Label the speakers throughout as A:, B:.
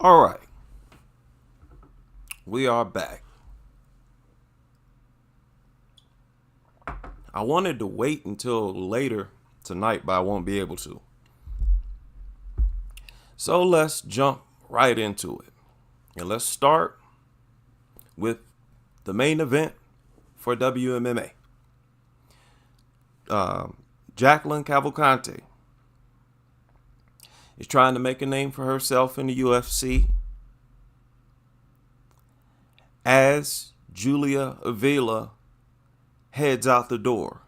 A: All right, we are back. I wanted to wait until later tonight, but I won't be able to. So let's jump right into it. And let's start with the main event for WMMA. Jacqueline Cavalcante is trying to make a name for herself in the UFC as Julia Avila heads out the door.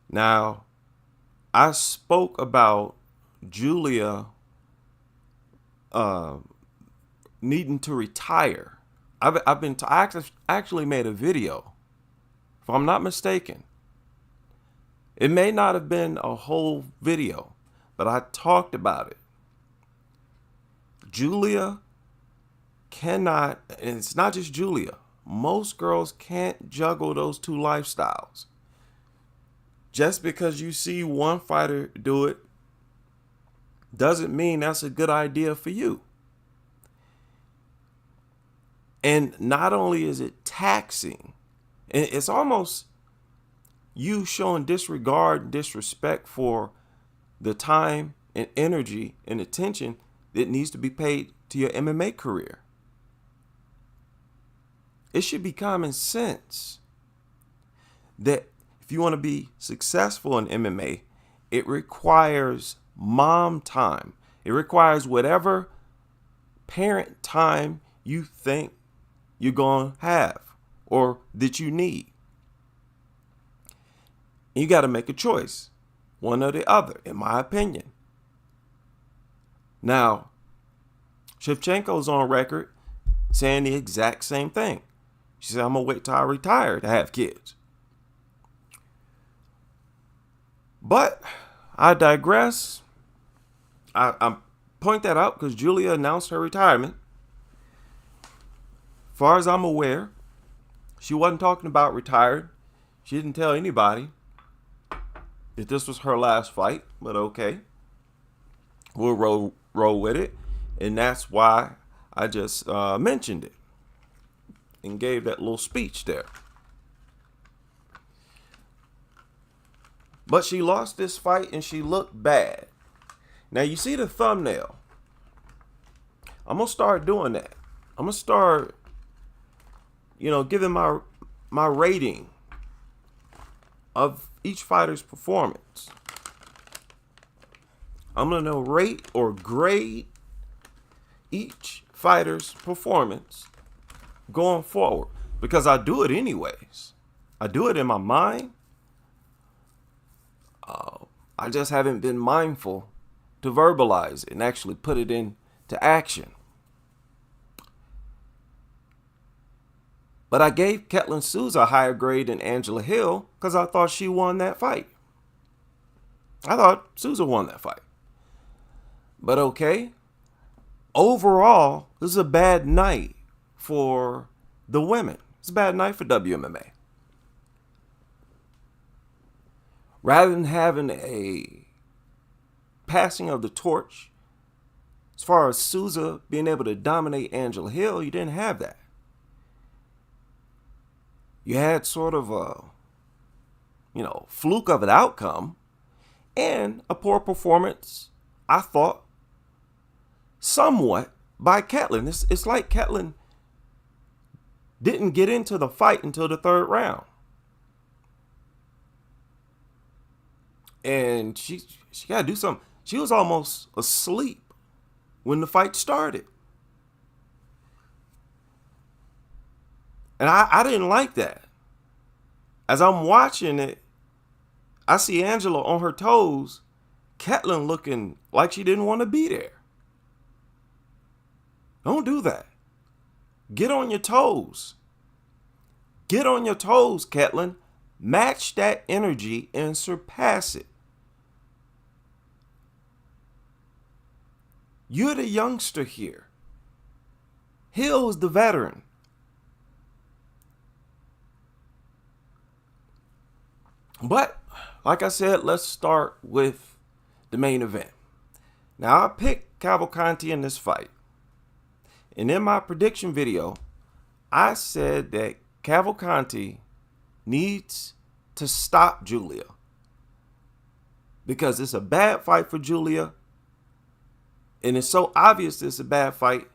A: Now, I spoke about Julia needing to retire. I actually made a video, if I'm not mistaken. It may not have been a whole video, but I talked about it. Julia cannot, and it's not just Julia, most girls can't juggle those two lifestyles. Just because you see one fighter do it doesn't mean that's a good idea for you. And not only is it taxing, and it's almost you showing disregard and disrespect for the time and energy and attention that needs to be paid to your MMA career. It should be common sense that if you want to be successful in MMA, it requires mom time. It requires whatever parent time you think you're going to have or that you need. You got to make a choice, one or the other, in my opinion. Now, Shevchenko's on record saying the exact same thing. She said, I'm going to wait till I retire to have kids. But I digress. I point that out because Julia announced her retirement. As far as I'm aware, she wasn't talking about retired. She didn't tell anybody that this was her last fight, but okay. We'll roll with it. And that's why I just mentioned it and gave that little speech there. But she lost this fight and she looked bad. Now you see the thumbnail. I'm going to start doing that. I'm going to start, giving my rating of each fighter's performance. I'm going to rate or grade each fighter's performance going forward, because I do it anyways. I do it in my mind. I just haven't been mindful to verbalize it and actually put it into action. But I gave Ketlin Souza a higher grade than Angela Hill because I thought she won that fight. I thought Souza won that fight. But okay. Overall, this is a bad night for the women. It's a bad night for WMMA. Rather than having a passing of the torch, as far as Souza being able to dominate Angela Hill, you didn't have that. You had sort of a, fluke of an outcome and a poor performance, I thought, somewhat by Ketlin. It's like Ketlin didn't get into the fight until the third round. And she got to do something. She was almost asleep when the fight started. And I didn't like that. As I'm watching it, I see Angela on her toes, Ketlin looking like she didn't want to be there. Don't do that. Get on your toes. Get on your toes, Ketlin. Match that energy and surpass it. You're the youngster here. Hill is the veteran. But, like I said, let's start with the main event. Now, I picked Cavalcanti in this fight. And in my prediction video, I said that Cavalcanti needs to stop Julia because it's a bad fight for Julia. And it's so obvious it's a bad fight.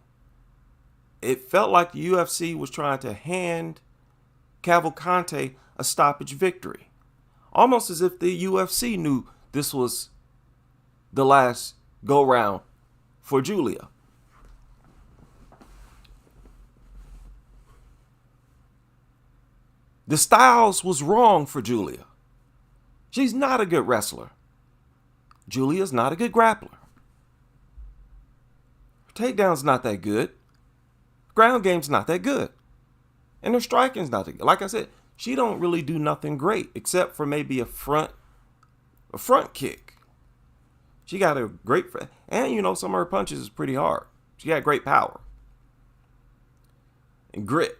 A: It felt like the UFC was trying to hand Cavalcanti a stoppage victory. Almost as if the UFC knew this was the last go-round for Julia. The styles was wrong for Julia. She's not a good wrestler. Julia's not a good grappler. Her takedown's not that good. Ground game's not that good. And her striking's not that good. Like I said, she don't really do nothing great except for maybe a front kick. She got a great, and you know, some of her punches is pretty hard. She got great power and grit.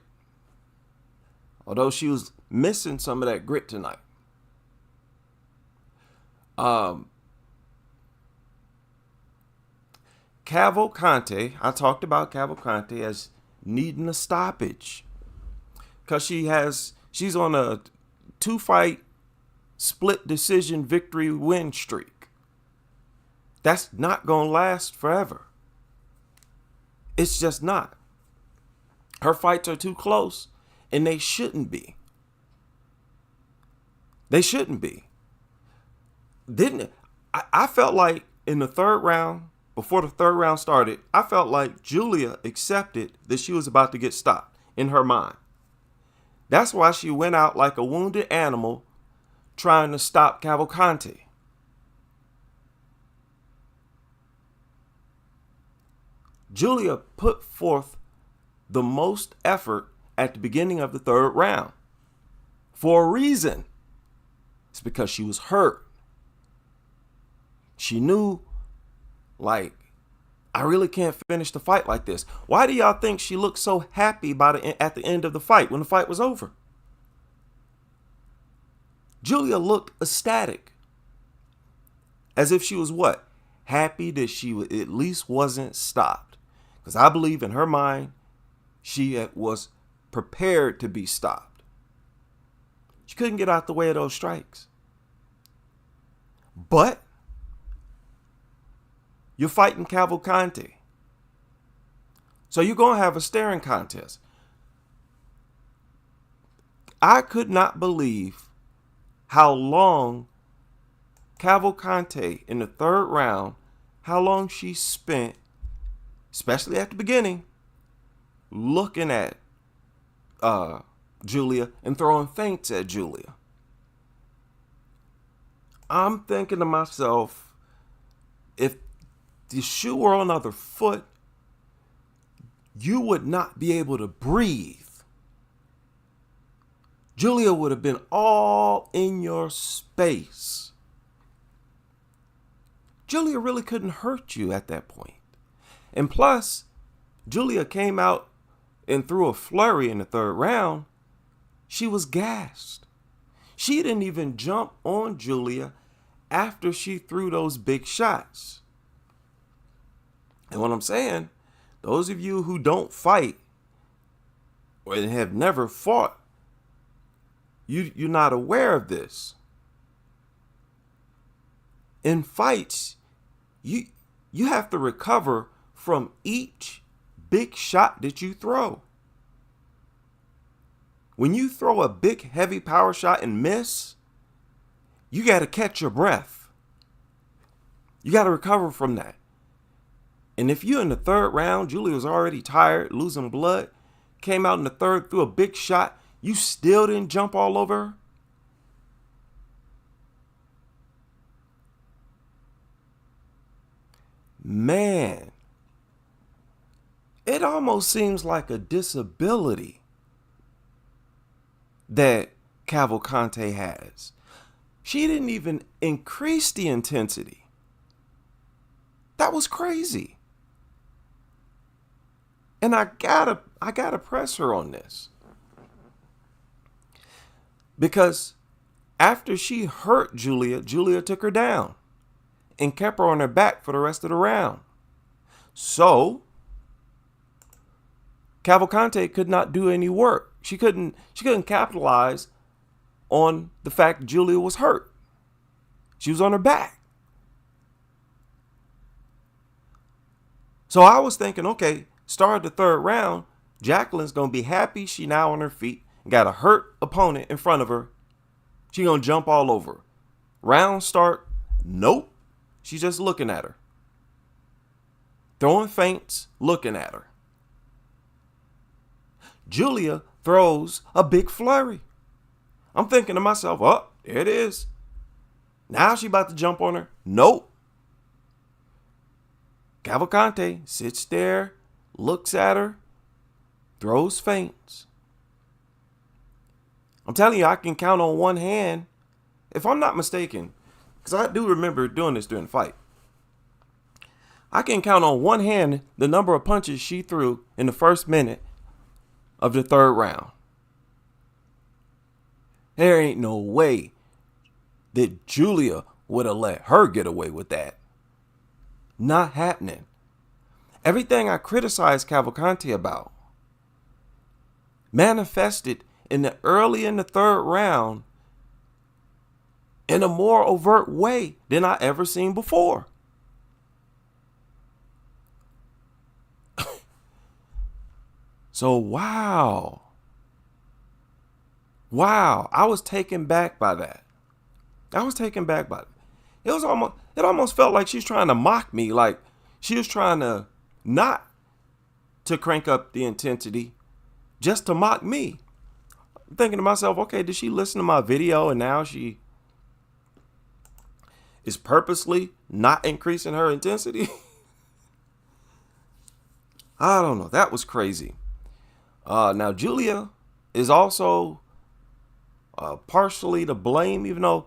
A: Although she was missing some of that grit tonight. Cavalcanti, I talked about Cavalcanti as needing a stoppage because she's on a 2-fight split decision victory win streak. That's not going to last forever. It's just not. Her fights are too close, and they shouldn't be. They shouldn't be. I felt like in the third round, before the third round started, I felt like Julia accepted that she was about to get stopped in her mind. That's why she went out like a wounded animal trying to stop Cavalcanti. Julia put forth the most effort at the beginning of the third round for a reason. It's because she was hurt. She knew, like, I really can't finish the fight like this. Why do y'all think she looked so happy at the end of the fight when the fight was over? Julia looked ecstatic. As if she was what? Happy that she at least wasn't stopped. Because I believe in her mind, she was prepared to be stopped. She couldn't get out the way of those strikes. But you're fighting Cavalcanti. So you're going to have a staring contest. I could not believe how long Cavalcanti in the third round, how long she spent, especially at the beginning, looking at Julia and throwing feints at Julia. I'm thinking to myself, if the shoe were on the other foot, you would not be able to breathe. Julia would have been all in your space. Julia really couldn't hurt you at that point. And plus, Julia came out and threw a flurry in the third round. She was gassed. She didn't even jump on Julia after she threw those big shots. And what I'm saying, those of you who don't fight or have never fought, you're not aware of this. In fights, you have to recover from each big shot that you throw. When you throw a big, heavy power shot and miss, you got to catch your breath. You got to recover from that. And if you're in the third round, Julia was already tired, losing blood, came out in the third, threw a big shot, you still didn't jump all over her? Man, it almost seems like a disability that Cavalcanti has. She didn't even increase the intensity. That was crazy. And I gotta press her on this. Because after she hurt Julia, Julia took her down and kept her on her back for the rest of the round. So Cavalcante could not do any work. She couldn't capitalize on the fact Julia was hurt. She was on her back. So I was thinking, okay, start the third round. Jacqueline's going to be happy. She now on her feet. Got a hurt opponent in front of her. She going to jump all over. Round start. Nope. She's just looking at her. Throwing feints, looking at her. Julia throws a big flurry. I'm thinking to myself, oh, there it is. Now she about to jump on her. Nope. Cavalcante sits there, looks at her, throws feints. I'm telling you, I can count on one hand, if I'm not mistaken, because I do remember doing this during the fight. I can count on one hand the number of punches she threw in the first minute of the third round. There ain't no way that Julia would have let her get away with that. Not happening. Everything I criticized Cavalcante about manifested in the third round in a more overt way than I ever seen before. So wow, I was taken back by that. It almost felt like she's trying to mock me, like she was trying to not to crank up the intensity, just to mock me. I'm thinking to myself, okay, did she listen to my video and now she is purposely not increasing her intensity? I don't know. That was crazy. Now, Julia is also partially to blame, even though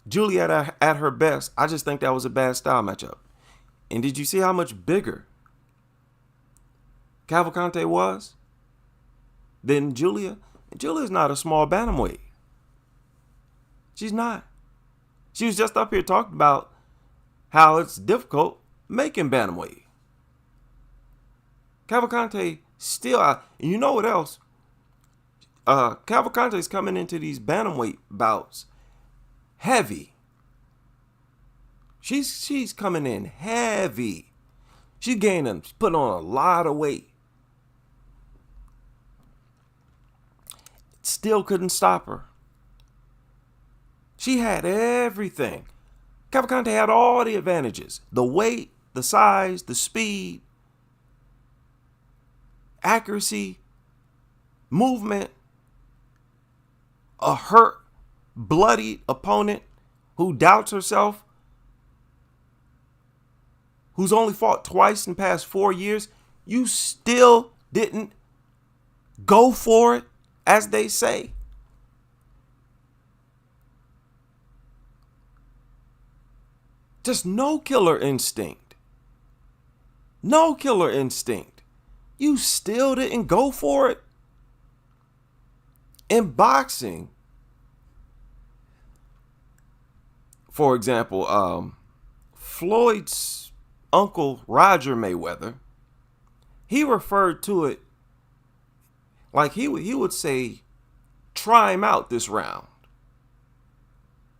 A: Julia at her best, I just think that was a bad style matchup. And did you see how much bigger Cavalcante was than Julia? Julia's not a small bantamweight. She's not. She was just up here talking about how it's difficult making bantamweight. Cavalcante still, and you know what else? Cavalcante's coming into these bantamweight bouts heavy. She's coming in heavy. She's putting on a lot of weight. Still couldn't stop her. She had everything. Cavalcante had all the advantages. The weight, the size, the speed, accuracy, movement. A hurt, bloodied opponent who doubts herself, who's only fought twice in the past 4 years. You still didn't go for it, as they say. Just no killer instinct. No killer instinct. You still didn't go for it. In boxing, for example, Floyd's uncle Roger Mayweather, he referred to it like he would say, try him out this round.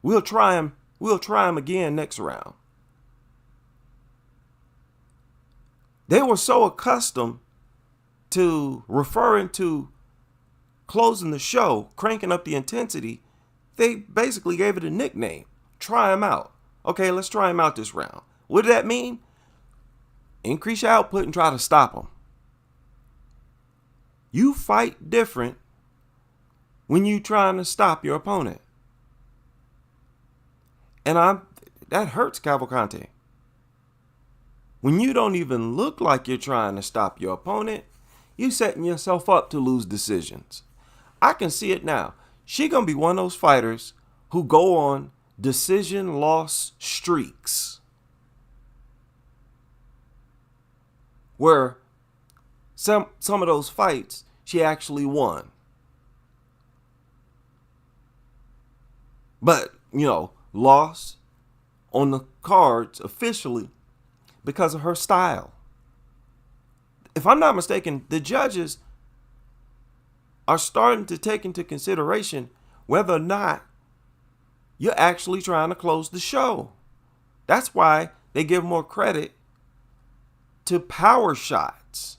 A: We'll try him again next round. They were so accustomed to referring to closing the show, cranking up the intensity, they basically gave it a nickname. Try him out. Okay, let's try him out this round. What did that mean? Increase your output and try to stop him. You fight different when you trying to stop your opponent. And that hurts Cavalcante. When you don't even look like you're trying to stop your opponent, you setting yourself up to lose decisions. I can see it now. She gonna be one of those fighters who go on decision loss streaks, where some of those fights she actually won. But, lost on the cards officially because of her style. If I'm not mistaken, the judges are starting to take into consideration whether or not you're actually trying to close the show. That's why they give more credit to power shots.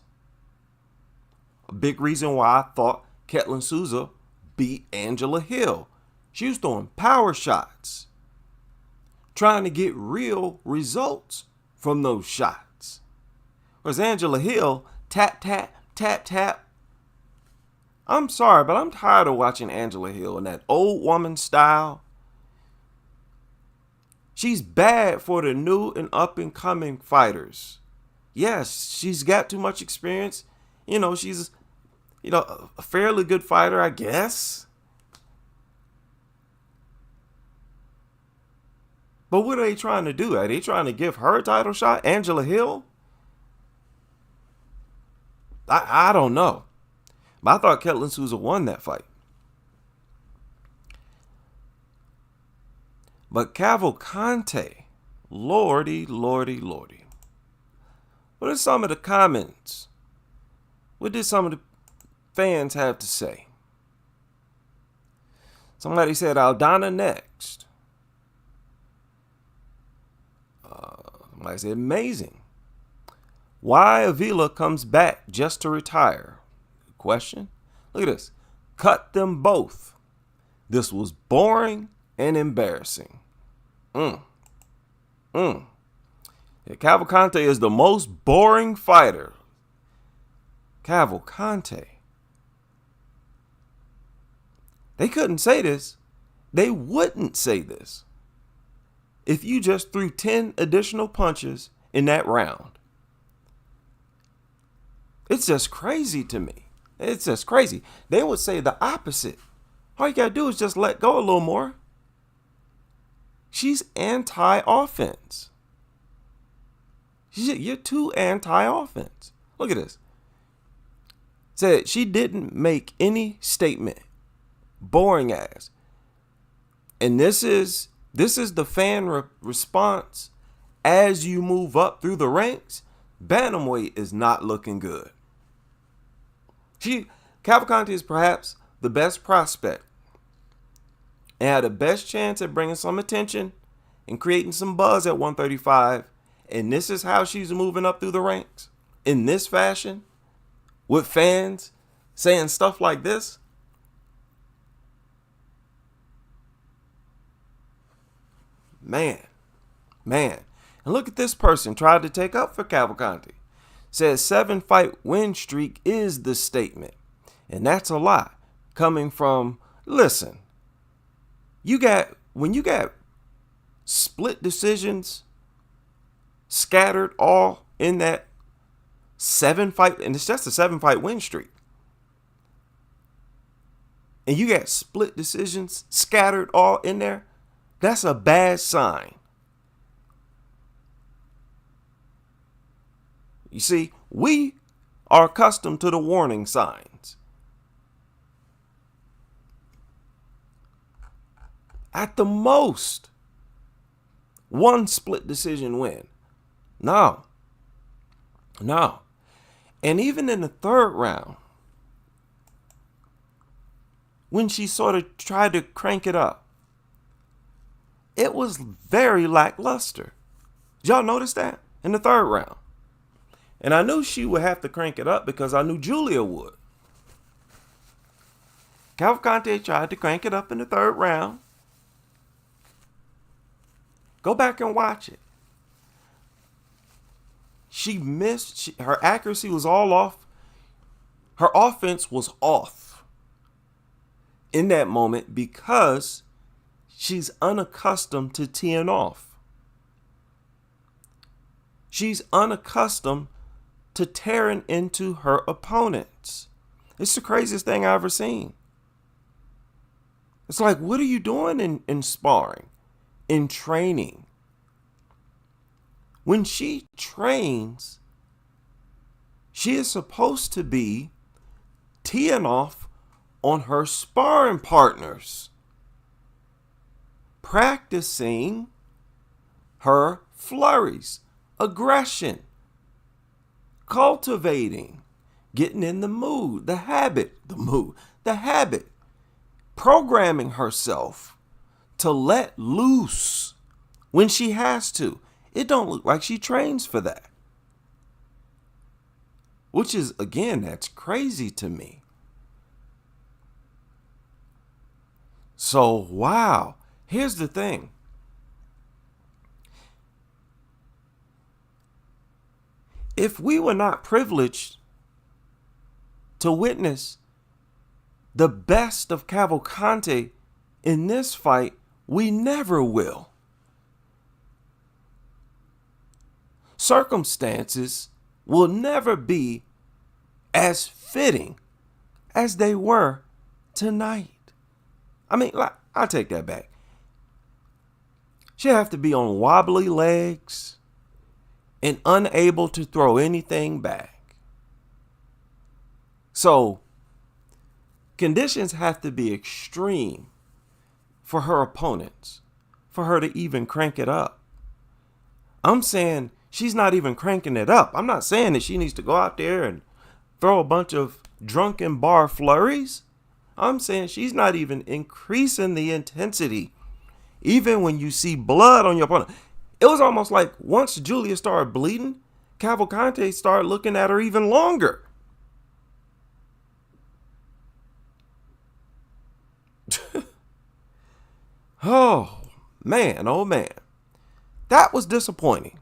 A: A big reason why I thought Ketlin Souza beat Angela Hill. She was throwing power shots, trying to get real results from those shots. Whereas Angela Hill, tap, tap, tap, tap. I'm sorry, but I'm tired of watching Angela Hill in that old woman style. She's bad for the new and up and coming fighters. Yes, she's got too much experience. She's, a fairly good fighter, I guess. But what are they trying to do? Are they trying to give her a title shot, Angela Hill? I don't know. But I thought Ketlin Souza won that fight. But Cavalcante, lordy, lordy, lordy. What are some of the comments? What did some of the fans have to say? Somebody said Aldana next. Somebody said amazing. Why Avila comes back just to retire? Question. Look at this. Cut them both. This was boring and embarrassing. Yeah, Cavalcante is the most boring fighter. Cavalcante. They couldn't say this. They wouldn't say this if you just threw 10 additional punches in that round. It's just crazy to me. It's just crazy. They would say the opposite. All you got to do is just let go a little more. She's anti-offense. You're too anti-offense. Look at this. Said she didn't make any statement. Boring ass. And this is the fan response as you move up through the ranks. Bantamweight is not looking good. Cavalcante is perhaps the best prospect and had the best chance at bringing some attention and creating some buzz at 135. And this is how she's moving up through the ranks in this fashion with fans saying stuff like this. Man. And look at this person tried to take up for Cavalcante. Says 7-fight win streak is the statement. And that's a lot coming from, listen, when you got split decisions scattered all in that 7-fight, and it's just a 7-fight win streak. And you got split decisions scattered all in there. That's a bad sign. You see, we are accustomed to the warning signs. At the most, one split decision win. No. And even in the third round, when she sort of tried to crank it up, it was very lackluster. Did y'all notice that in the third round? And I knew she would have to crank it up because I knew Julia would. Cavalcante tried to crank it up in the third round. Go back and watch it. She missed. Her accuracy was all off. Her offense was off in that moment because she's unaccustomed to teeing off. She's unaccustomed to tearing into her opponents. It's the craziest thing I've ever seen. It's like, what are you doing in sparring, in training? When she trains, she is supposed to be teeing off on her sparring partners, practicing her flurries aggression, cultivating, getting in the mood, the habit, programming herself to let loose when she has to. It don't look like she trains for that. Which is, again, that's crazy to me. So, wow. Here's the thing. If we were not privileged to witness the best of Cavalcante in this fight, we never will. Circumstances will never be as fitting as they were tonight. I mean, I'll take that back. She'll have to be on wobbly legs and unable to throw anything back. So, conditions have to be extreme for her opponents, for her to even crank it up. I'm saying she's not even cranking it up. I'm not saying that she needs to go out there and throw a bunch of drunken bar flurries. I'm saying she's not even increasing the intensity. Even when you see blood on your opponent. It was almost like once Julia started bleeding, Cavalcante started looking at her even longer. Oh, man. That was disappointing.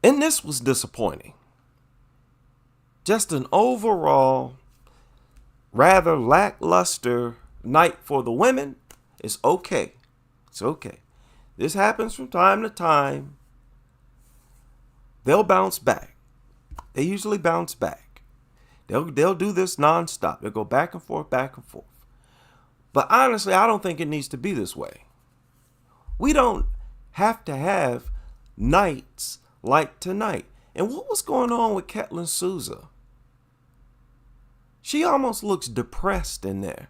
A: And this was disappointing. Just an overall rather lackluster night for the women. It's okay. This happens from time to time. They'll bounce back. They usually bounce back. They'll do this nonstop. They'll go back and forth. But honestly, I don't think it needs to be this way. We don't have to have nights like tonight. And what was going on with Ketlin Souza? She almost looks depressed in there.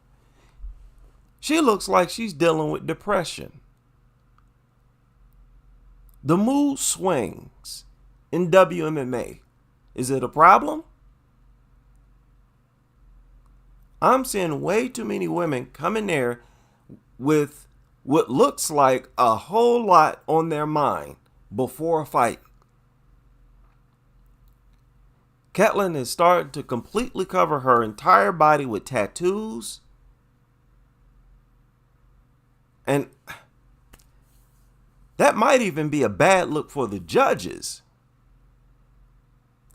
A: She looks like she's dealing with depression. The mood swings in WMMA. Is it a problem? I'm seeing way too many women come in there with what looks like a whole lot on their mind before a fight. Ketlin has started to completely cover her entire body with tattoos. And that might even be a bad look for the judges.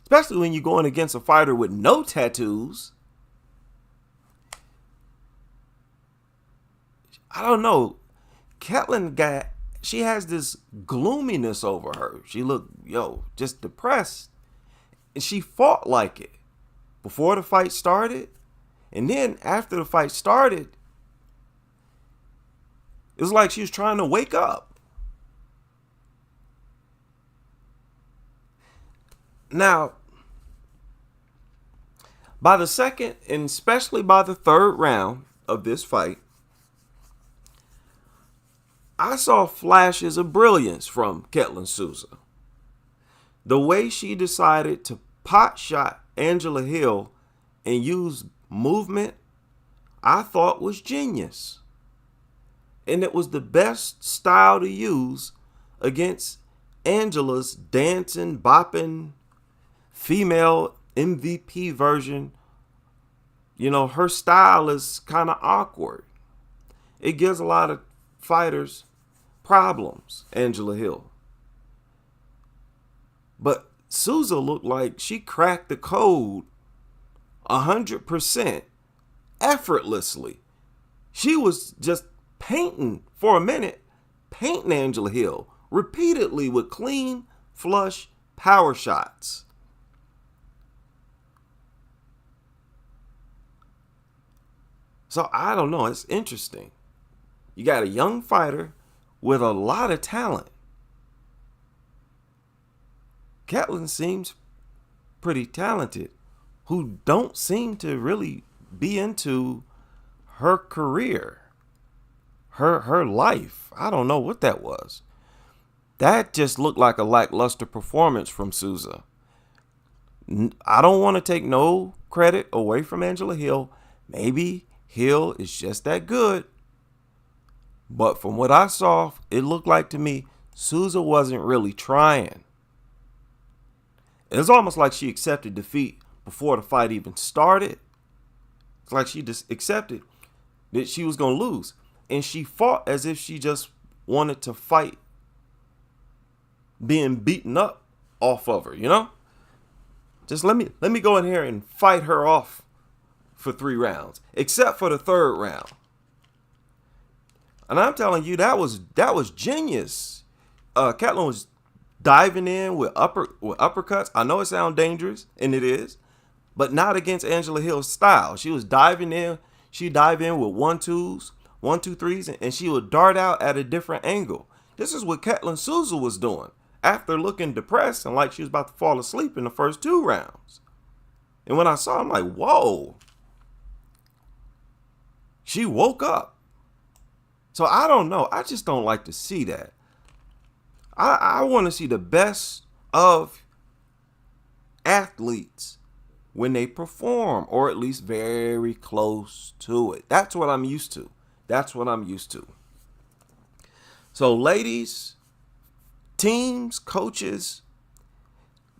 A: Especially when you're going against a fighter with no tattoos. I don't know. Ketlin she has this gloominess over her. She looked, just depressed. And she fought like it before the fight started. And then after the fight started, it was like she was trying to wake up. Now, by the second and especially by the third round of this fight, I saw flashes of brilliance from Ketlin Souza. The way she decided to pot shot Angela Hill and use movement, I thought was genius. And it was the best style to use against Angela's dancing, bopping, female MVP version. Her style is kind of awkward. It gives a lot of fighters problems, Angela Hill. But Souza looked like she cracked the code 100% effortlessly. She was just painting Angela Hill repeatedly with clean, flush power shots. So I don't know. It's interesting. You got a young fighter with a lot of talent. Ketlin seems pretty talented, who don't seem to really be into her career, her life. I don't know what that was. That just looked like a lackluster performance from Souza. I don't want to take no credit away from Angela Hill. Maybe Hill is just that good. But from what I saw, it looked like to me Souza wasn't really trying. It was almost like she accepted defeat before the fight even started. It's like she just accepted that she was going to lose. And she fought as if she just wanted to fight being beaten up off of her, you know? Just let me go in here and fight her off for 3 rounds, except for the 3rd round. And I'm telling you, that was genius. Catlin was diving in with uppercuts. I know it sounds dangerous, and it is, but not against Angela Hill's style. She was diving in. She'd dive in with 1-2s, 1-2-3s, and she would dart out at a different angle. This is what Catlin Souza was doing after looking depressed and like she was about to fall asleep in the first 2 rounds. And when I saw her, I'm like, whoa. She woke up. So I don't know. I just don't like to see that. I want to see the best of athletes when they perform, or at least very close to it. That's what I'm used to. So ladies, teams, coaches,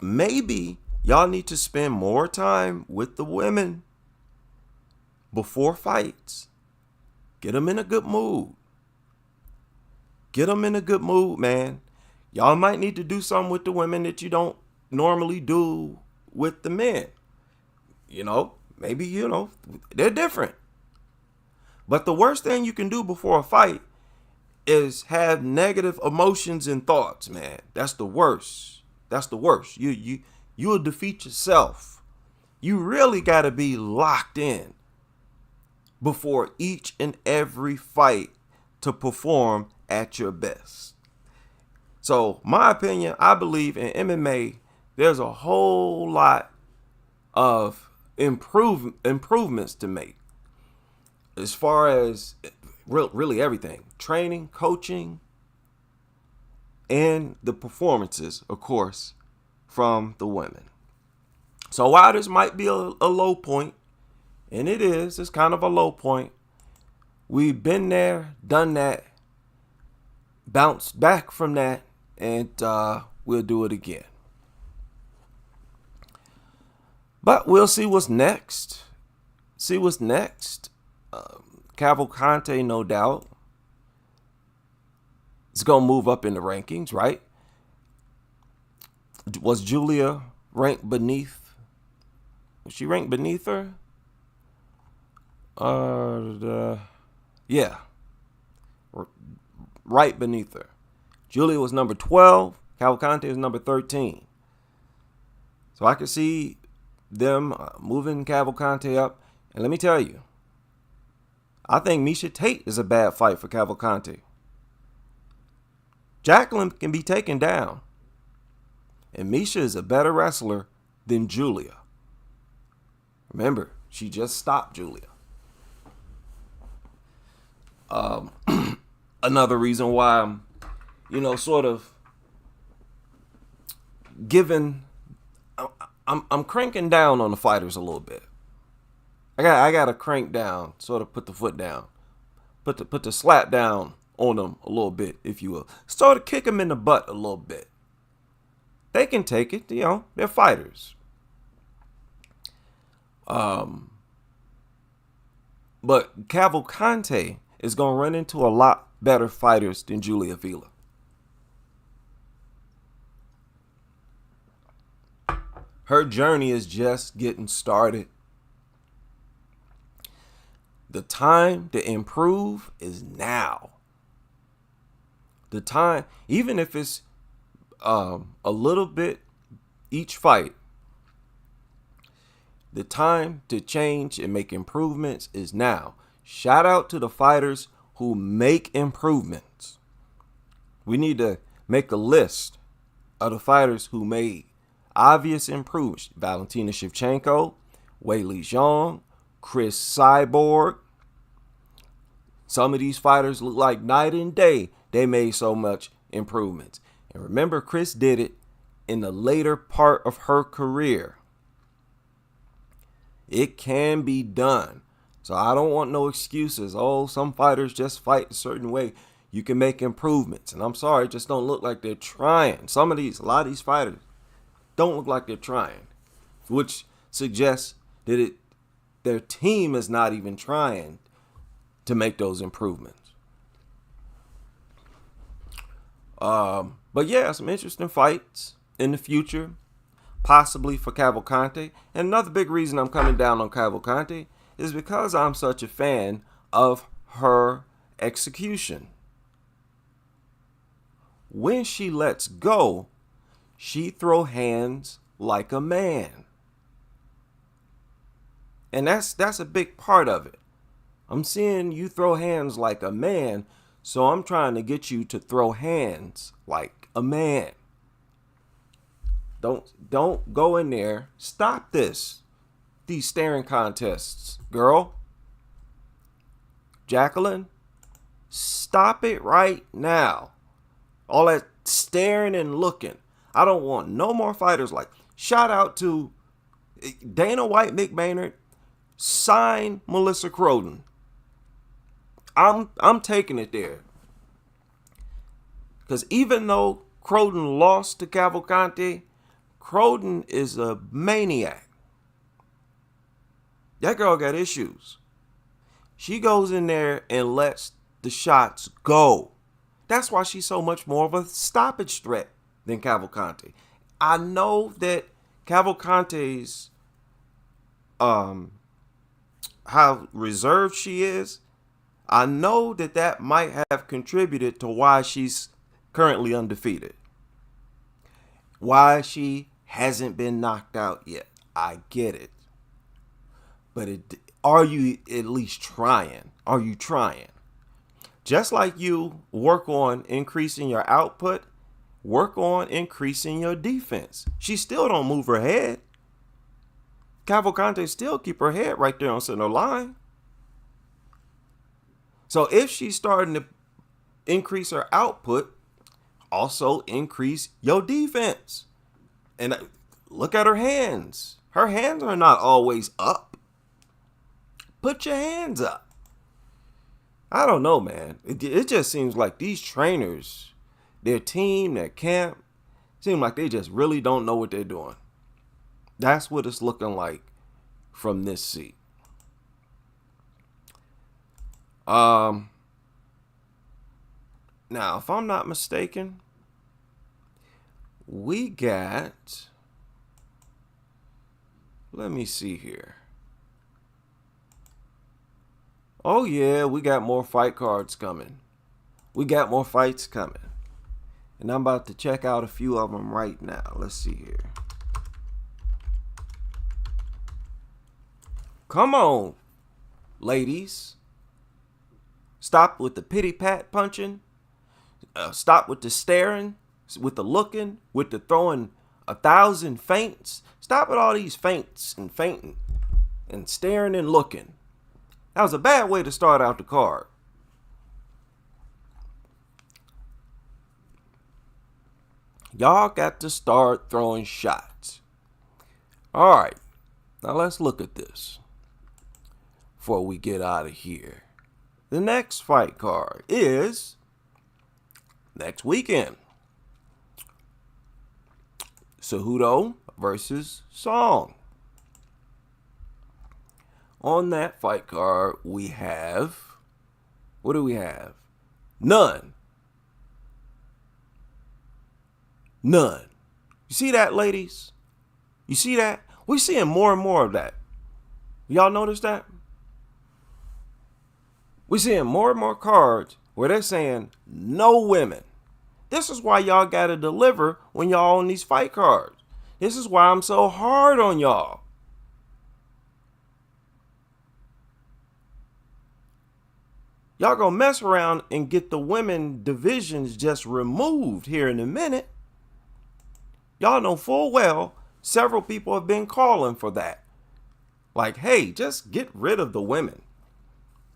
A: maybe y'all need to spend more time with the women before fights. Get them in a good mood. Man. Y'all might need to do something with the women that you don't normally do with the men. Maybe, they're different. But the worst thing you can do before a fight is have negative emotions and thoughts, man. That's the worst. You will defeat yourself. You really got to be locked in before each and every fight to perform at your best. So, my opinion, I believe in MMA, there's a whole lot of improvements to make as far as really everything. Training, coaching, and the performances, of course, from the women. So while this might be a low point, and it's kind of a low point, we've been there, done that, bounced back from that, and we'll do it again. But we'll see what's next. Cavalcante, no doubt, is going to move up in the rankings, right? Was Julia ranked beneath? Was she ranked beneath her? Yeah. Right beneath her. Julia was number 12. Cavalcante was number 13. So I could see them moving Cavalcante up. And let me tell you, I think Miesha Tate is a bad fight for Cavalcante. Jacqueline can be taken down. And Miesha is a better wrestler than Julia. Remember, she just stopped Julia. Another reason why I'm, sort of I'm cranking down on the fighters a little bit. I got to crank down, sort of put the foot down, put the slap down on them a little bit, if you will. Sort of kick them in the butt a little bit. They can take it, they're fighters. But Cavalcante is going to run into a lot better fighters than Julia Vila. Her journey is just getting started. The time to improve is now. The time, even if it's a little bit each fight, the time to change and make improvements is now. Shout out to the fighters who make improvements. We need to make a list of the fighters who made obvious improvements. Valentina Shevchenko, Weili Zhang, Chris Cyborg, Some of these fighters look like night and day. They made so much improvements. And remember, Chris did it in the later part of her career. It can be done. So I don't want no excuses. Oh, some fighters just fight a certain way. You can make improvements. And I'm sorry, it just don't look like they're trying. A lot of these fighters don't look like they're trying, which suggests that their team is not even trying to make those improvements. But yeah, some interesting fights in the future, possibly for Cavalcante. And another big reason I'm coming down on Cavalcante is because I'm such a fan of her execution. When she lets go, she throw hands like a man. And that's a big part of it. I'm seeing you throw hands like a man, so I'm trying to get you to throw hands like a man. Don't go in there. Stop these staring contests, girl. Jacqueline, stop it right now. All that staring and looking. I don't want no more fighters like. Shout out to Dana White, Mick Maynard. Sign Melissa Croden. I'm taking it there. Because even though Croden lost to Cavalcante, Croden is a maniac. That girl got issues. She goes in there and lets the shots go. That's why she's so much more of a stoppage threat than Cavalcante. I know that Cavalcante's how reserved she is. I know that might have contributed to why she's currently undefeated. Why she hasn't been knocked out yet. I get it. But are you at least trying? Are you trying? Just like you work on increasing your output, work on increasing your defense. She still don't move her head. Cavalcante still keep her head right there on center line. So if she's starting to increase her output, also increase your defense. And look at her hands. Her hands are not always up. Put your hands up. I don't know, man. It just seems like these trainers, their team, their camp, seem like they just really don't know what they're doing. That's what it's looking like from this seat. Now, if I'm not mistaken, we got, let me see here. Oh yeah, we got more fight cards coming. We got more fights coming. And I'm about to check out a few of them right now. Let's see here. Come on, ladies. Stop with the pity pat punching. Stop with the staring, with the looking, with the throwing 1,000 feints. Stop with all these feints and fainting and staring and looking. That was a bad way to start out the card. Y'all got to start throwing shots. All right, now let's look at this before we get out of here. The next fight card is next weekend. Cejudo versus Song. On that fight card, we have, what do we have? None. You see that, ladies? You see that? We're seeing more and more of that. Y'all notice that? We're seeing more and more cards where they're saying no women. This is why y'all got to deliver when y'all on these fight cards. This is why I'm so hard on y'all. Y'all gonna mess around and get the women divisions just removed here in a minute. Y'all know full well several people have been calling for that. Like, hey, just get rid of the women.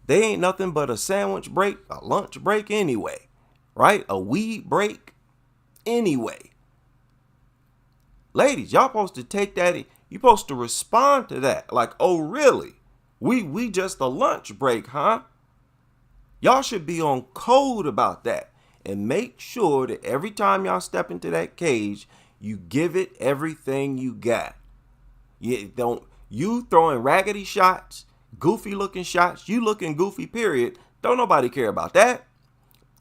A: They ain't nothing but a sandwich break, a lunch break anyway, right? A weed break anyway. Ladies, y'all supposed to take that. You supposed to respond to that. Like, oh, really? We just a lunch break, huh? Y'all should be on code about that. And make sure that every time y'all step into that cage, you give it everything you got. You throwing raggedy shots, goofy looking shots, you looking goofy, period. Don't nobody care about that.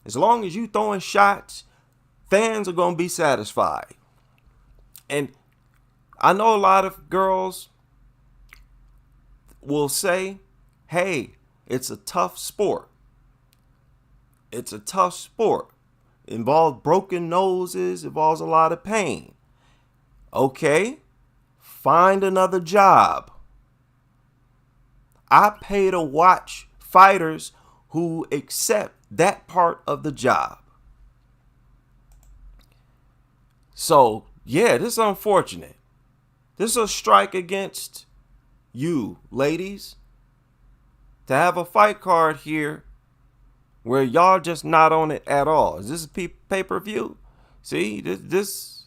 A: As long as you throwing shots, fans are going to be satisfied. And I know a lot of girls will say, hey, it's a tough sport. It's a tough sport. It involves broken noses, involves a lot of pain. Okay, find another job. I pay to watch fighters who accept that part of the job. So, yeah, this is unfortunate. This is a strike against you, ladies. To have a fight card here where y'all just not on it at all. Is this a pay-per-view? See, this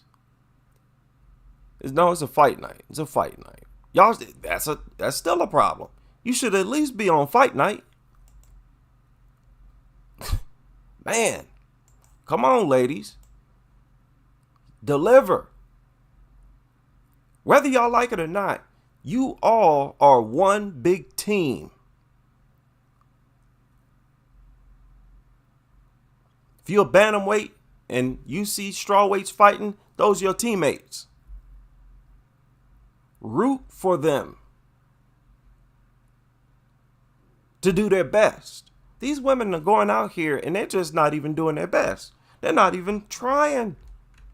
A: is no, it's a fight night. It's a fight night. Y'all, that's still a problem. You should at least be on fight night. Man, come on, ladies. Deliver. Whether y'all like it or not, you all are one big team. If you're a bantamweight and you see strawweights fighting, those are your teammates. Root for them to do their best. These women are going out here and they're just not even doing their best. They're not even trying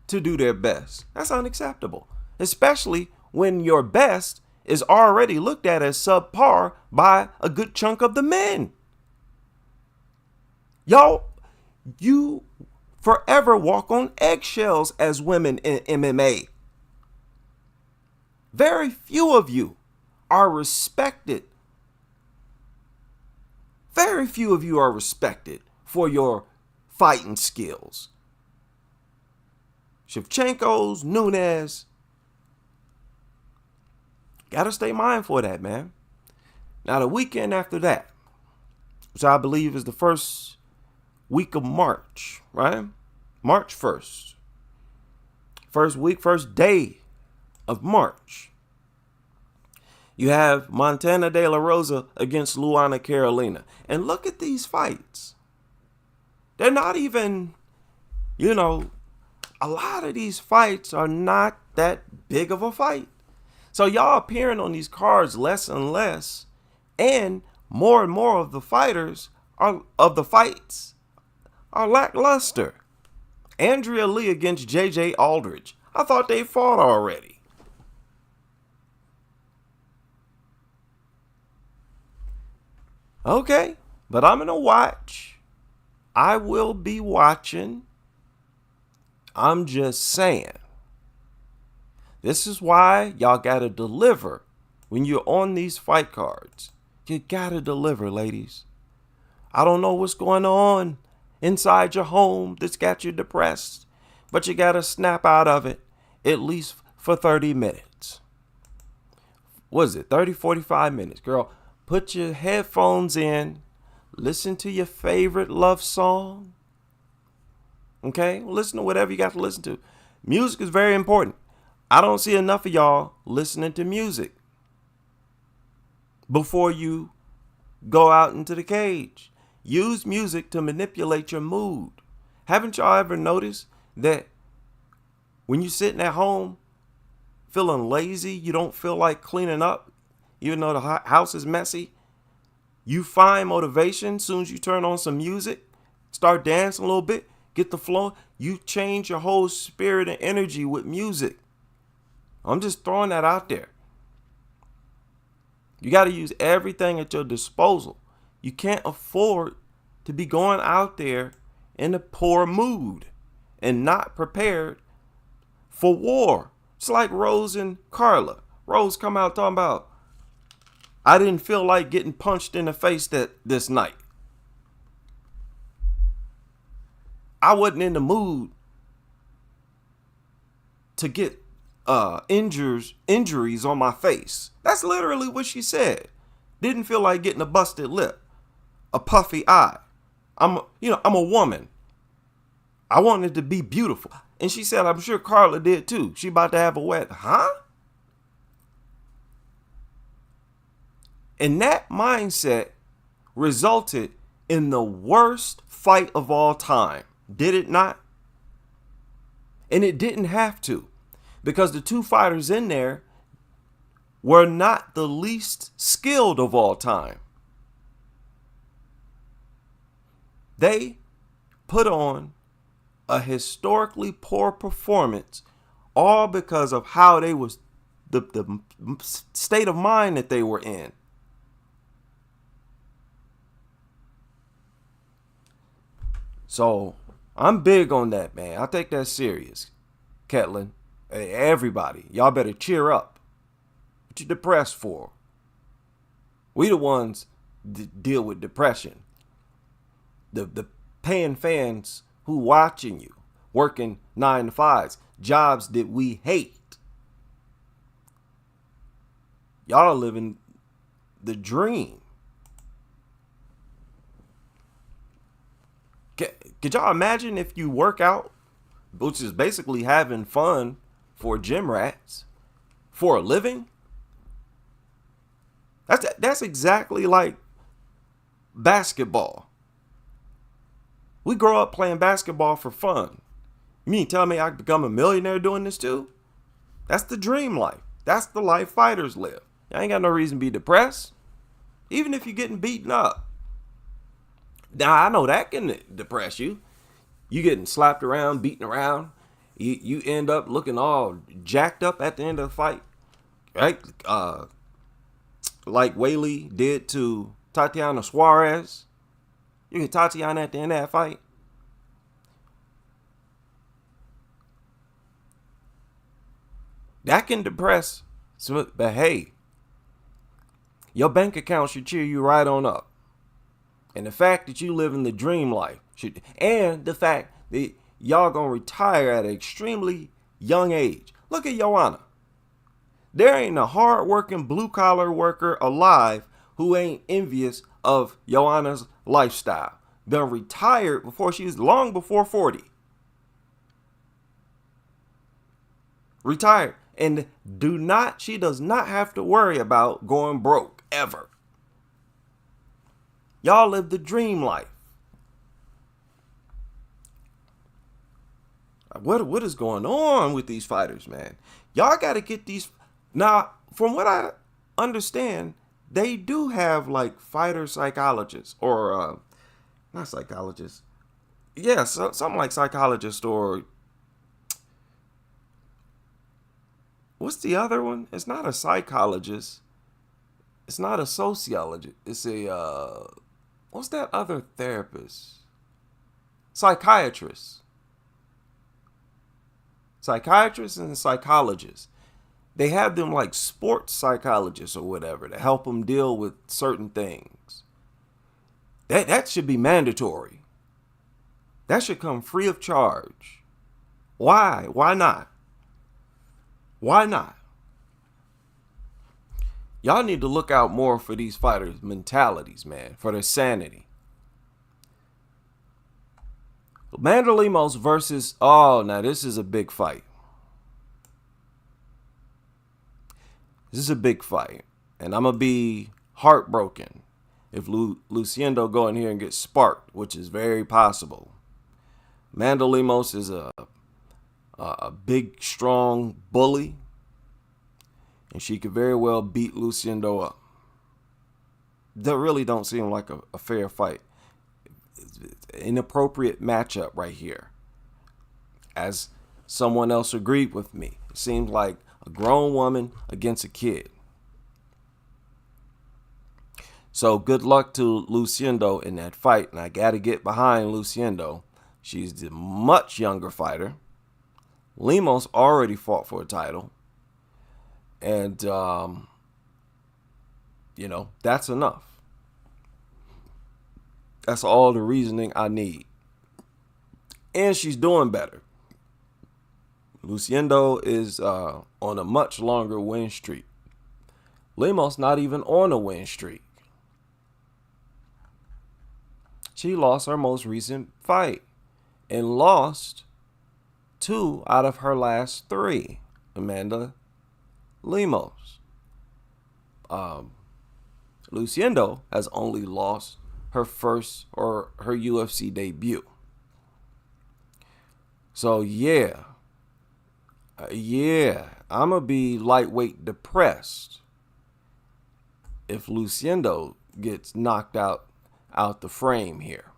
A: to do their best. That's unacceptable, especially when your best is already looked at as subpar by a good chunk of the men. Y'all, you forever walk on eggshells as women in MMA. Very few of you are respected. Very few of you are respected for your fighting skills. Shevchenko's, Nunes. Gotta stay mindful of that, man. Now, the weekend after that, which I believe is the first week of March, right? March 1st. First week, first day of March. You have Montana De La Rosa against Luana Carolina. And look at these fights. They're not even, a lot of these fights are not that big of a fight. So y'all appearing on these cards less and less. And more of the fights are lackluster. Andrea Lee against JJ Aldridge. I thought they fought already. Okay, but I'm going to watch. I will be watching. I'm just saying. This is why y'all got to deliver when you're on these fight cards. You got to deliver, ladies. I don't know what's going on inside your home that's got you depressed, but you got to snap out of it at least for 30 minutes. What is it? 30, 45 minutes, girl. Put your headphones in. Listen to your favorite love song. Okay? Listen to whatever you got to listen to. Music is very important. I don't see enough of y'all listening to music before you go out into the cage. Use music to manipulate your mood. Haven't y'all ever noticed that when you're sitting at home feeling lazy, you don't feel like cleaning up, even though the house is messy? You find motivation as soon as you turn on some music, start dancing a little bit, get the flow. You change your whole spirit and energy with music. I'm just throwing that out there. You got to use everything at your disposal. You can't afford to be going out there in a poor mood and not prepared for war. It's like Rose and Carla. Rose come out talking about, I didn't feel like getting punched in the face this night. I wasn't in the mood to get injuries on my face. That's literally what she said. Didn't feel like getting a busted lip, a puffy eye. I'm a woman. I wanted to be beautiful. And she said, I'm sure Carla did too. She about to have a wet, huh? And that mindset resulted in the worst fight of all time. Did it not? And it didn't have to, because the two fighters in there were not the least skilled of all time. They put on a historically poor performance, all because of how they was the state of mind that they were in. So I'm big on that, man. I take that serious. Ketlin, hey, everybody, y'all better cheer up. What you depressed for? We the ones that deal with depression. The paying fans who watching you, working 9 to 5s, jobs that we hate. Y'all are living the dream. Could y'all imagine if you work out, which is basically having fun for gym rats, for a living? That's exactly like basketball. We grow up playing basketball for fun. You mean tell me I could become a millionaire doing this too? That's the dream life. That's the life fighters live. You ain't got no reason to be depressed, even if you're getting beaten up. Now, I know that can depress you. You getting slapped around, beaten around. You end up looking all jacked up at the end of the fight, right? Like Whaley did to Tatiana Suarez. You get Tatiana at the end of that fight. That can depress. But hey, your bank account should cheer you right on up. And the fact that you live in the dream life and the fact that y'all gonna retire at an extremely young age. Look at Joanna. There ain't a hard-working blue-collar worker alive who ain't envious of Joanna's lifestyle. Done retired before long before 40. Retired. And she does not have to worry about going broke ever. Y'all live the dream life. What is going on with these fighters, man? Y'all got to get these. Now, from what I understand, they do have like fighter psychologists or not psychologists. Yeah, something like psychologist or what's the other one? It's not a psychologist. It's not a sociologist. It's a what's that other therapist? Psychiatrist. Psychiatrists and psychologists. They have them like sports psychologists or whatever to help them deal with certain things. That should be mandatory. That should come free of charge. Why? Why not? Why not? Y'all need to look out more for these fighters' mentalities, man, for their sanity. Amanda Lemos versus, now this is a big fight. This is a big fight. And I'm going to be heartbroken if Luciendo go in here and get sparked, which is very possible. Amanda Lemos is a big, strong bully. And she could very well beat Luciendo up. That really don't seem like a fair fight. It's an inappropriate matchup right here. As someone else agreed with me, it seems like a grown woman against a kid. So good luck to Luciendo in that fight. And I got to get behind Luciendo. She's the much younger fighter. Lemos already fought for a title. And That's enough. That's all the reasoning I need. And she's doing better. Luciendo is on a much longer win streak. Lemos not even on a win streak. She lost her most recent fight and lost 2 out of her last 3. Amanda Lemos. Luciendo has only lost her first or her UFC debut. So yeah, I'm going to be lightweight depressed if Luciendo gets knocked out the frame here.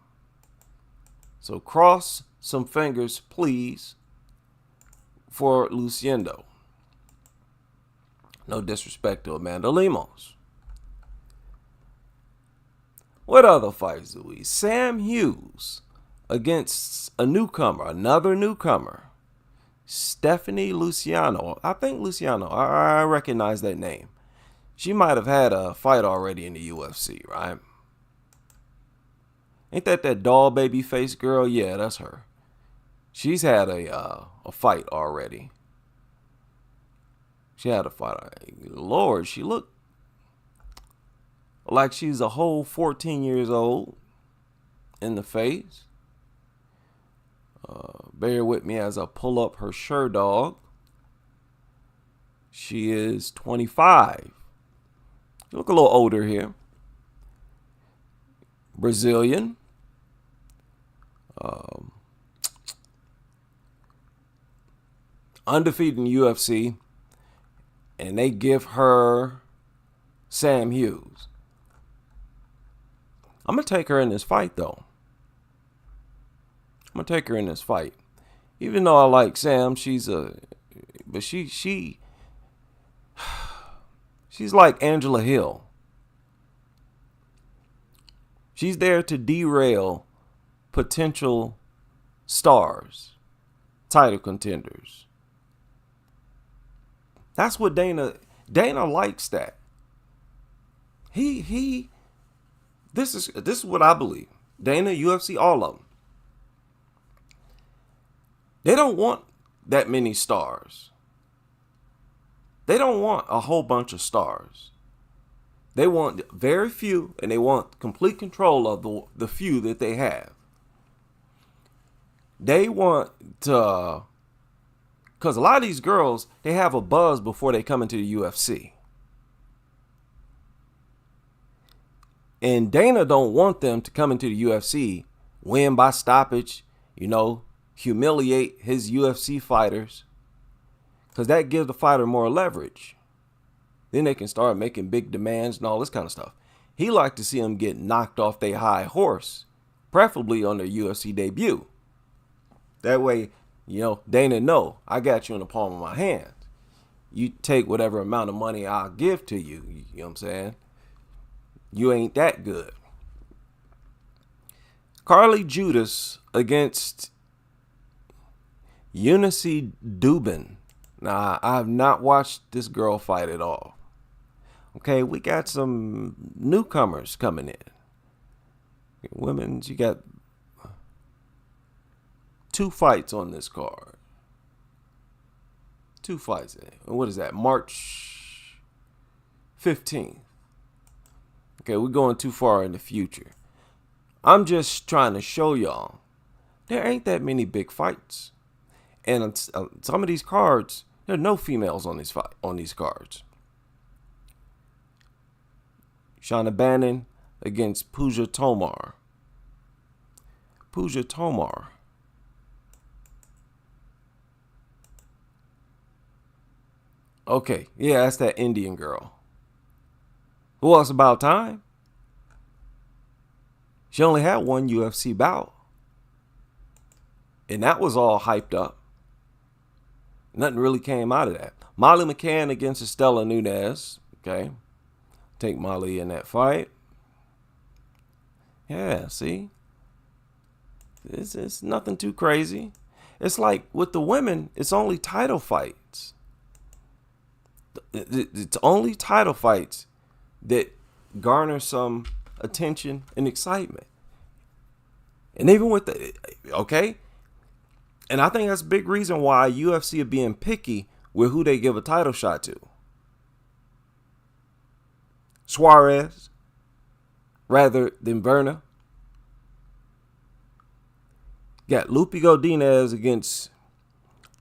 A: So cross some fingers, please, for Luciendo. No disrespect to Amanda Lemos. What other fights do we? Sam Hughes against another newcomer, Stephanie Luciano. I think Luciano. I recognize that name. She might have had a fight already in the UFC, right? Ain't that doll baby face girl? Yeah, that's her. She's had a fight already. She had a fight. Lord, she looked like she's a whole 14 years old in the face. Bear with me as I pull up her shirt dog. She is 25. You look a little older here. Brazilian. Undefeated in UFC. And they give her Sam Hughes. I'm going to take her in this fight, though. I'm going to take her in this fight. Even though I like Sam, she's like Angela Hill. She's there to derail potential stars, title contenders. That's what Dana likes that. This is what I believe. Dana, UFC, all of them. They don't want that many stars. They don't want a whole bunch of stars. They want very few, and they want complete control of the few that they have. They want to, because a lot of these girls, they have a buzz before they come into the UFC. And Dana don't want them to come into the UFC, win by stoppage, humiliate his UFC fighters, because that gives the fighter more leverage. Then they can start making big demands and all this kind of stuff. He like to see them get knocked off their high horse, preferably on their UFC debut. That way, Dana know, I got you in the palm of my hand. You take whatever amount of money I'll give to you. You know what I'm saying? You ain't that good. Carly Judas against Eunice Dubin. Now, I have not watched this girl fight at all. Okay, we got some newcomers coming in. Women, you got 2 fights on this card. 2 fights. What is that? March 15th. Okay, we're going too far in the future. I'm just trying to show y'all there ain't that many big fights. And on some of these cards, there are no females on these cards. Shauna Bannon against Pooja Tomar. Pooja Tomar. Okay, yeah, that's that Indian girl. Well, it's about time. She only had 1 UFC bout. And that was all hyped up. Nothing really came out of that. Molly McCann against Estela Nunez. Okay. Take Molly in that fight. Yeah, see? It's nothing too crazy. It's like with the women, it's only title fights. It's only title fights that garner some attention and excitement. And even with okay, and I think that's a big reason why UFC are being picky with who they give a title shot to. Suarez rather than Berna. Got Lupe Godinez against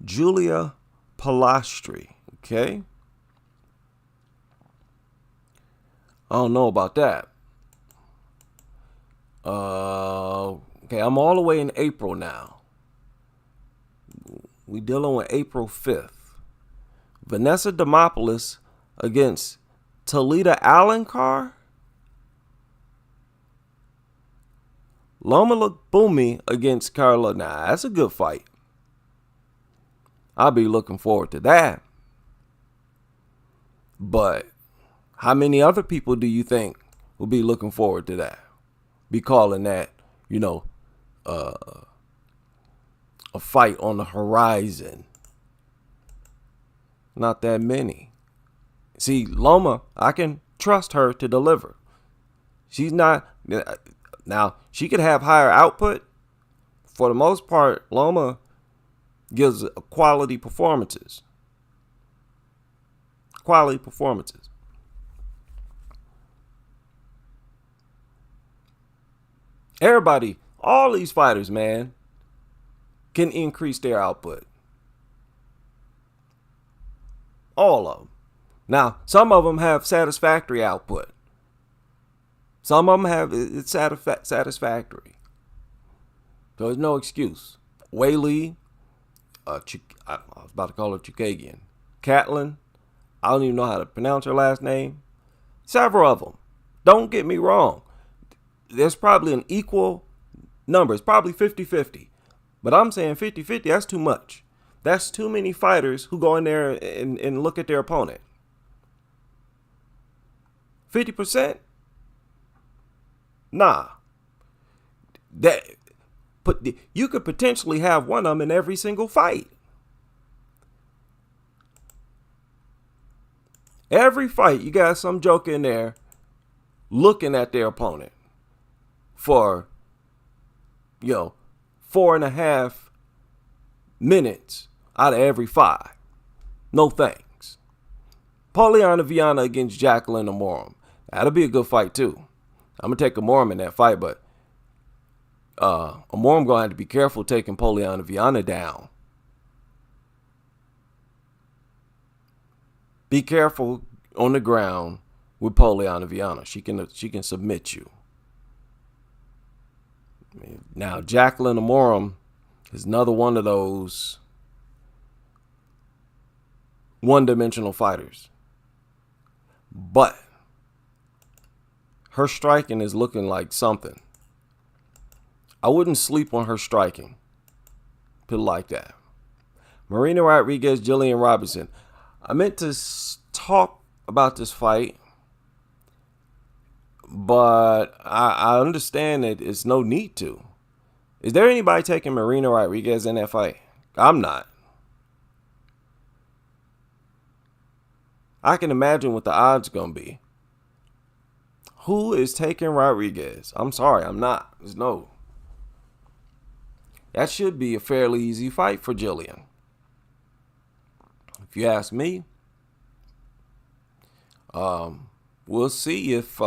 A: Julia Palastri. Okay. I don't know about that. Okay, I'm all the way in April now. We dealing with April 5th. Vanessa Demopoulos against Talita Alencar. Loma Lookboonmee against Carla. Nah, that's a good fight. I'll be looking forward to that. But how many other people do you think will be looking forward to that? Be calling that, a fight on the horizon? Not that many. See, Loma, I can trust her to deliver. She's not. Now, she could have higher output. For the most part, Loma gives quality performances. Quality performances. Everybody, all these fighters, man, can increase their output. All of them. Now, some of them have satisfactory output. Some of them have it's satisfactory. So there's no excuse. Weili, I was about to call her Chukagian. Catlin, I don't even know how to pronounce her last name. Several of them. Don't get me wrong. There's probably an equal number. It's probably 50-50. But I'm saying 50-50, that's too much. That's too many fighters who go in there and look at their opponent. 50%? Nah. You could potentially have one of them in every single fight. Every fight, you got some joker in there looking at their opponent for, 4.5 minutes out of every 5. No thanks. Poliana Viana against Jacqueline Amorim. That'll be a good fight too. I'm going to take Amorim in that fight, but Amorim going to have to be careful taking Poliana Viana down. Be careful on the ground with Poliana Viana. She can submit you. Now, Jacqueline Amorim is another one of those one-dimensional fighters. But her striking is looking like something. I wouldn't sleep on her striking. Put it like that. Marina Rodriguez, Jillian Robinson. I meant to talk about this fight, but I understand that it's no need to. Is there anybody taking Marina Rodriguez in that fight? I'm not. I can imagine what the odds going to be. Who is taking Rodriguez? I'm sorry, I'm not. There's no. That should be a fairly easy fight for Jillian. If you ask me, we'll see if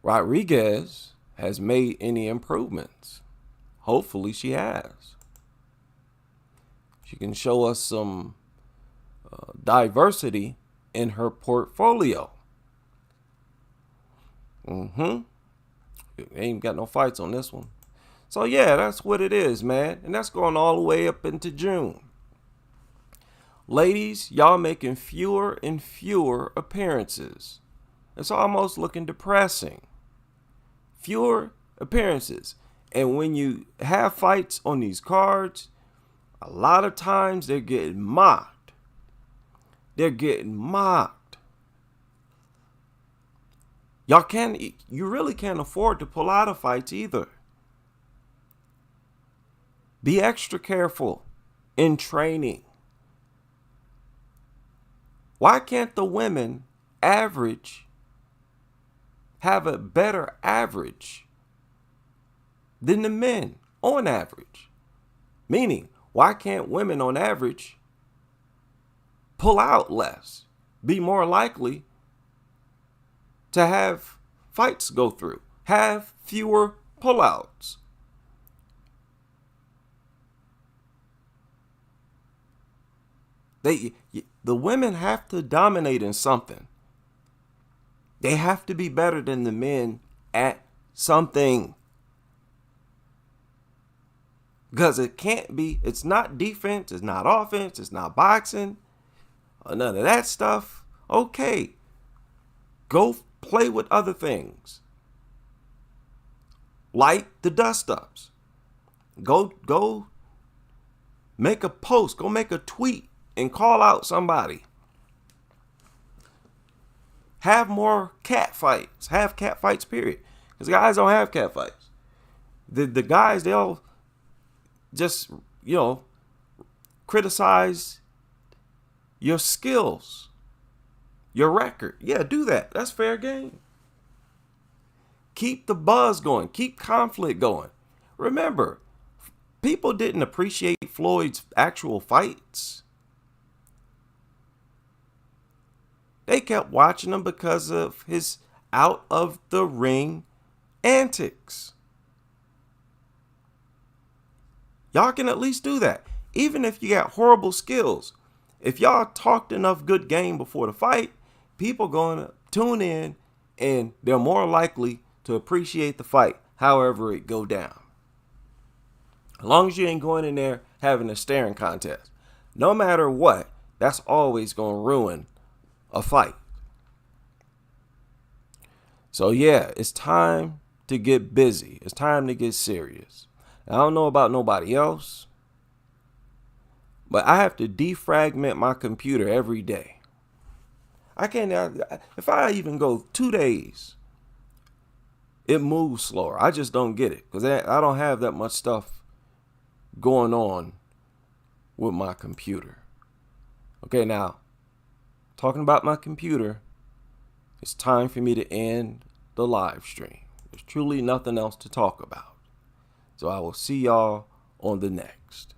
A: Rodriguez has made any improvements. Hopefully she has. She can show us some diversity in her portfolio. Ain't got no fights on this one. So yeah, that's what it is, man. And that's going all the way up into June. Ladies, y'all making fewer and fewer appearances. It's almost looking depressing. Fewer appearances. And when you have fights on these cards, a lot of times they're getting mocked. They're getting mocked. You really can't afford to pull out of fights either. Be extra careful in training. Why can't the women average have a better average than the men on average. Meaning, why can't women on average pull out less, be more likely to have fights go through, have fewer pullouts? The women have to dominate in something. They have to be better than the men at something. Because it's not defense, it's not offense, it's not boxing, or none of that stuff. Okay, go play with other things. Like the dust-ups. Go make a post, go make a tweet and call out somebody. Have more cat fights. Have cat fights, period. Because guys don't have cat fights. The guys, they'll just, criticize your skills, your record. Yeah, do that. That's fair game. Keep the buzz going. Keep conflict going. Remember, people didn't appreciate Floyd's actual fights. They kept watching him because of his out of the ring antics. Y'all can at least do that. Even if you got horrible skills. If y'all talked enough good game before the fight, people going to tune in and they're more likely to appreciate the fight, however it go down. As long as you ain't going in there having a staring contest. No matter what, that's always going to ruin a fight. So yeah, it's time to get busy. It's time to get serious. I don't know about nobody else, but I have to defragment my computer every day. I can't, if I even go 2 days, it moves slower. I just don't get it because I don't have that much stuff going on with my computer. Okay, now, talking about my computer, it's time for me to end the live stream. There's truly nothing else to talk about. So I will see y'all on the next.